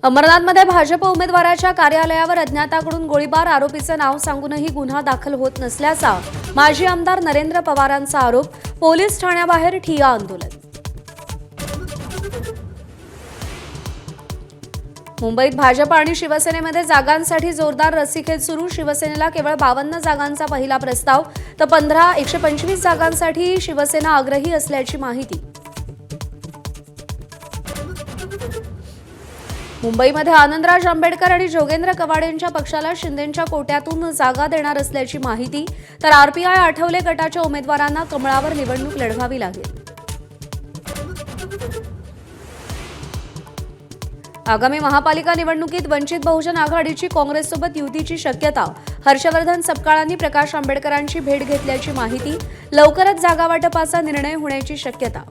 अमरनाथमध्ये भाजप उमेदवाराच्या कार्यालयावर अज्ञाताकडून गोळीबार, आरोपीचं नाव सांगूनही गुन्हा दाखल होत नसल्याचा माजी आमदार नरेंद्र पवारांचा आरोप. पोलीस ठाण्याबाहेर ठिय्या आंदोलन. मुंबईत भाजप आणि शिवसेनेमध्ये जागांसाठी जोरदार रस्सीखेच सुरू. शिवसेनेला केवळ 52 जागांचा पहिला प्रस्ताव तर 125 जागांसाठी शिवसेना आग्रही असल्याची माहिती. मुंबईमध्ये आनंदराज आंबेडकर आणि जोगेंद्र कवाडेंच्या पक्षाला शिंदेंच्या कोट्यातून जागा देणार असल्याची माहिती. तर आरपीआय आठवले गटाच्या उमेदवारांना कमळावर निवडणूक लढवावी लागेल. आगामी महापालिका निवडणुकीत वंचित बहुजन आघाडीची काँग्रेससोबत युतीची शक्यता. हर्षवर्धन सपकाळांनी प्रकाश आंबेडकरांची भेट घेतल्याची माहिती. लवकरच जागा वाटपाचा निर्णय होण्याची शक्यता.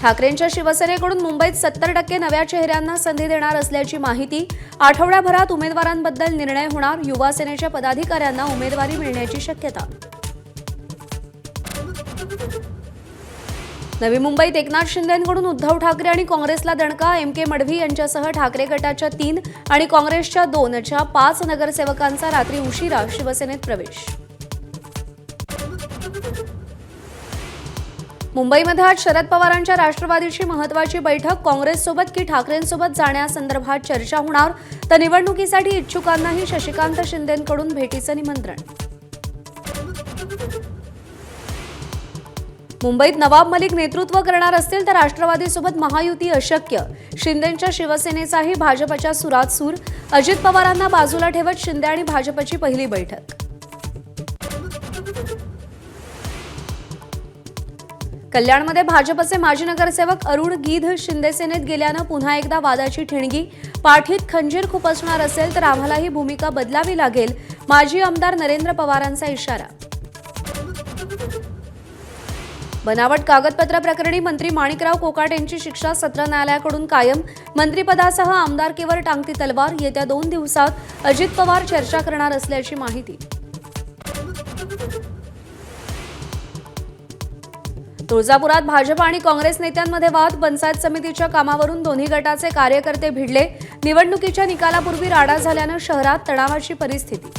ठाकरेंच्या शिवसेनेकडून मुंबईत 70% नव्या चेहऱ्यांना संधी देणार असल्याची माहिती. आठवड्याभरात उमेदवारांबद्दल निर्णय होणार. युवा सेनेच्या पदाधिकाऱ्यांना उमेदवारी मिळण्याची शक्यता. नवी मुंबईत एकनाथ शिंदेंकडून उद्धव ठाकरे आणि काँग्रेसला दणका. एम.के. मडवी यांच्यासह ठाकरे गटाच्या 3 आणि काँग्रेसच्या 2 च्या 5 नगरसेवकांचा रात्री उशिरा शिवसेनेत प्रवेश. मुंबईमध्ये आज शरद पवारांच्या राष्ट्रवादीची महत्त्वाची बैठक. काँग्रेससोबत की ठाकरेंसोबत जाण्यासंदर्भात चर्चा होणार. तर निवडणुकीसाठी इच्छुकांनाही शशिकांत शिंदेंकडून भेटीचं निमंत्रण. मुंबईत नवाब मलिक नेतृत्व करणार असतील तर राष्ट्रवादीसोबत महायुती अशक्य. शिंदेंच्या शिवसेनेचाही भाजपच्या सुरात सूर. अजित पवारांना बाजूला ठेवत शिंदे आणि भाजपची पहिली बैठक. कल्याणमध्ये भाजपचे माजी नगरसेवक अरुण गीध शिंदेसेनेत गेल्यानं पुन्हा एकदा वादाची ठिणगी. पाठीत खंजीर खुपसणार असेल तर आम्हालाही भूमिका बदलावी लागेल. माजी आमदार नरेंद्र पवारांचा इशारा. बनावट कागदपत्र प्रकरणी मंत्री माणिकराव कोकाटे यांची शिक्षा सत्र न्यायालयाकडून कायम. मंत्रिपदासह आमदारकीवर टांगती तलवार. येत्या 2 दिवसात अजित पवार चर्चा करणार असल्याची माहिती. तुळजापुरात भाजप आणि काँग्रेस नेत्यांमध्ये वाद. पंचायत समितीच्या कामावरून दोन्ही गटाचे कार्यकर्ते भिडले. निवडणुकीच्या निकालापूर्वी राडा झाल्यानं शहरात तणावाची परिस्थिती.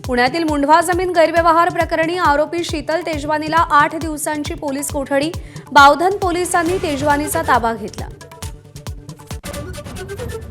पुण्यातील मुंढवा जमीन गैरव्यवहार प्रकरणी आरोपी शीतल तेजवानीला 8 दिवसांची पोलीस कोठडी. बावधन पोलिसांनी तेजवानीचा ताबा घेतला.